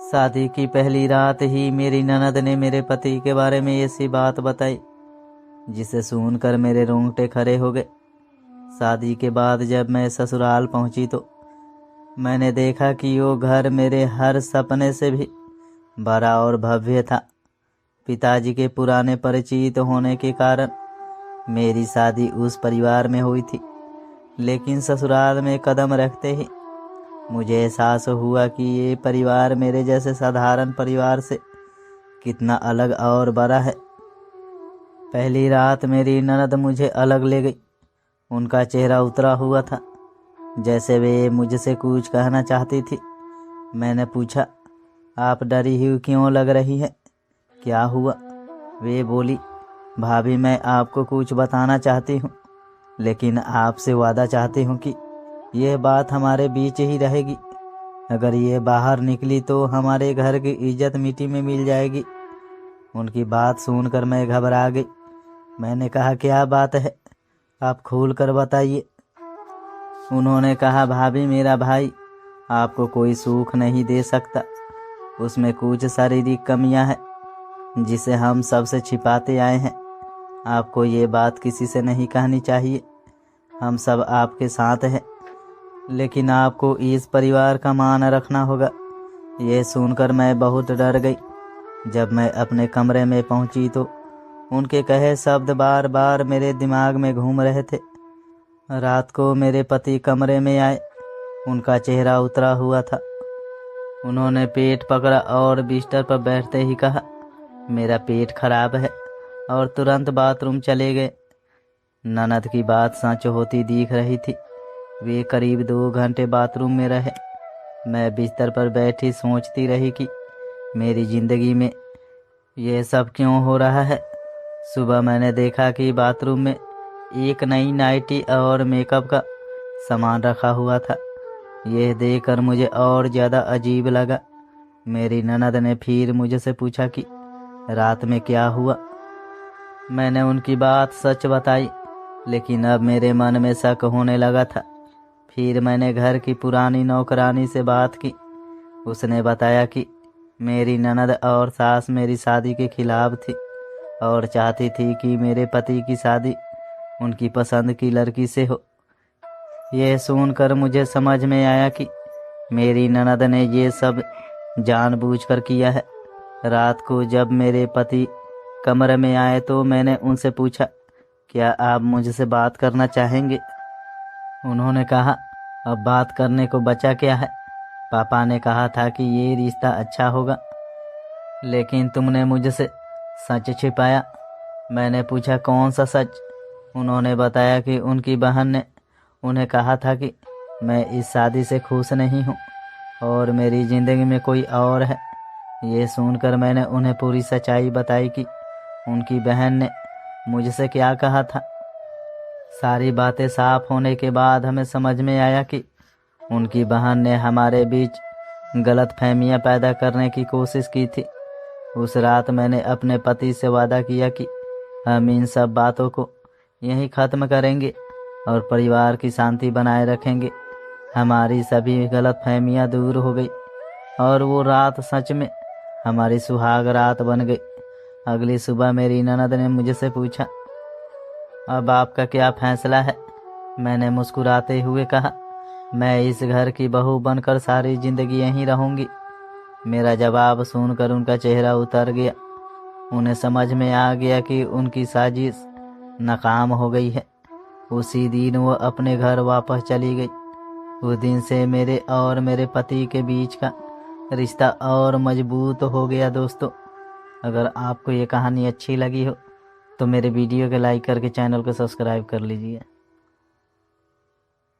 शादी की पहली रात ही मेरी ननद ने मेरे पति के बारे में ऐसी बात बताई जिसे सुनकर मेरे रोंगटे खड़े हो गए। शादी के बाद जब मैं ससुराल पहुंची तो मैंने देखा कि वो घर मेरे हर सपने से भी बड़ा और भव्य था। पिताजी के पुराने परिचित होने के कारण मेरी शादी उस परिवार में हुई थी, लेकिन ससुराल में कदम रखते ही मुझे एहसास हुआ कि ये परिवार मेरे जैसे साधारण परिवार से कितना अलग और बड़ा है। पहली रात मेरी ननद मुझे अलग ले गई। उनका चेहरा उतरा हुआ था, जैसे वे मुझसे कुछ कहना चाहती थी। मैंने पूछा, आप डरी हुई क्यों लग रही है, क्या हुआ? वे बोली, भाभी मैं आपको कुछ बताना चाहती हूँ, लेकिन आपसे वादा चाहती हूँ कि यह बात हमारे बीच ही रहेगी। अगर ये बाहर निकली तो हमारे घर की इज्जत मिट्टी में मिल जाएगी। उनकी बात सुनकर मैं घबरा गई। मैंने कहा, क्या बात है, आप खोल कर बताइए। उन्होंने कहा, भाभी मेरा भाई आपको कोई सुख नहीं दे सकता। उसमें कुछ शारीरिक कमियां हैं जिसे हम सबसे छिपाते आए हैं। आपको ये बात किसी से नहीं कहनी चाहिए। हम सब आपके साथ हैं, लेकिन आपको इस परिवार का मान रखना होगा। ये सुनकर मैं बहुत डर गई। जब मैं अपने कमरे में पहुंची तो उनके कहे शब्द बार बार मेरे दिमाग में घूम रहे थे। रात को मेरे पति कमरे में आए। उनका चेहरा उतरा हुआ था। उन्होंने पेट पकड़ा और बिस्तर पर बैठते ही कहा, मेरा पेट खराब है, और तुरंत बाथरूम चले गए। ननद की बात सच होती दिख रही थी। वे करीब 2 घंटे बाथरूम में रहे। मैं बिस्तर पर बैठी सोचती रही कि मेरी जिंदगी में यह सब क्यों हो रहा है। सुबह मैंने देखा कि बाथरूम में एक नई नाइटी और मेकअप का सामान रखा हुआ था। यह देखकर मुझे और ज़्यादा अजीब लगा। मेरी ननद ने फिर मुझसे पूछा कि रात में क्या हुआ। मैंने उनकी बात सच बताई, लेकिन अब मेरे मन में शक होने लगा था। फिर मैंने घर की पुरानी नौकरानी से बात की। उसने बताया कि मेरी ननद और सास मेरी शादी के खिलाफ थी और चाहती थी कि मेरे पति की शादी उनकी पसंद की लड़की से हो। यह सुनकर मुझे समझ में आया कि मेरी ननद ने ये सब जानबूझकर किया है। रात को जब मेरे पति कमरे में आए तो मैंने उनसे पूछा, क्या आप मुझसे बात करना चाहेंगे? उन्होंने कहा, अब बात करने को बचा क्या है। पापा ने कहा था कि ये रिश्ता अच्छा होगा, लेकिन तुमने मुझसे सच छिपाया। मैंने पूछा, कौन सा सच? उन्होंने बताया कि उनकी बहन ने उन्हें कहा था कि मैं इस शादी से खुश नहीं हूँ और मेरी ज़िंदगी में कोई और है। ये सुनकर मैंने उन्हें पूरी सच्चाई बताई कि उनकी बहन ने मुझसे क्या कहा था। सारी बातें साफ होने के बाद हमें समझ में आया कि उनकी बहन ने हमारे बीच गलतफहमियां पैदा करने की कोशिश की थी। उस रात मैंने अपने पति से वादा किया कि हम इन सब बातों को यहीं ख़त्म करेंगे और परिवार की शांति बनाए रखेंगे। हमारी सभी गलतफहमियां दूर हो गई और वो रात सच में हमारी सुहाग रात बन गई। अगली सुबह मेरी ननद ने मुझसे पूछा, अब आपका क्या फैसला है? मैंने मुस्कुराते हुए कहा, मैं इस घर की बहू बनकर सारी जिंदगी यहीं रहूंगी। मेरा जवाब सुनकर उनका चेहरा उतर गया। उन्हें समझ में आ गया कि उनकी साजिश नाकाम हो गई है। उसी दिन वो अपने घर वापस चली गई। उस दिन से मेरे और मेरे पति के बीच का रिश्ता और मजबूत हो गया। दोस्तों, अगर आपको ये कहानी अच्छी लगी हो तो मेरे वीडियो को लाइक करके चैनल को सब्सक्राइब कर लीजिए।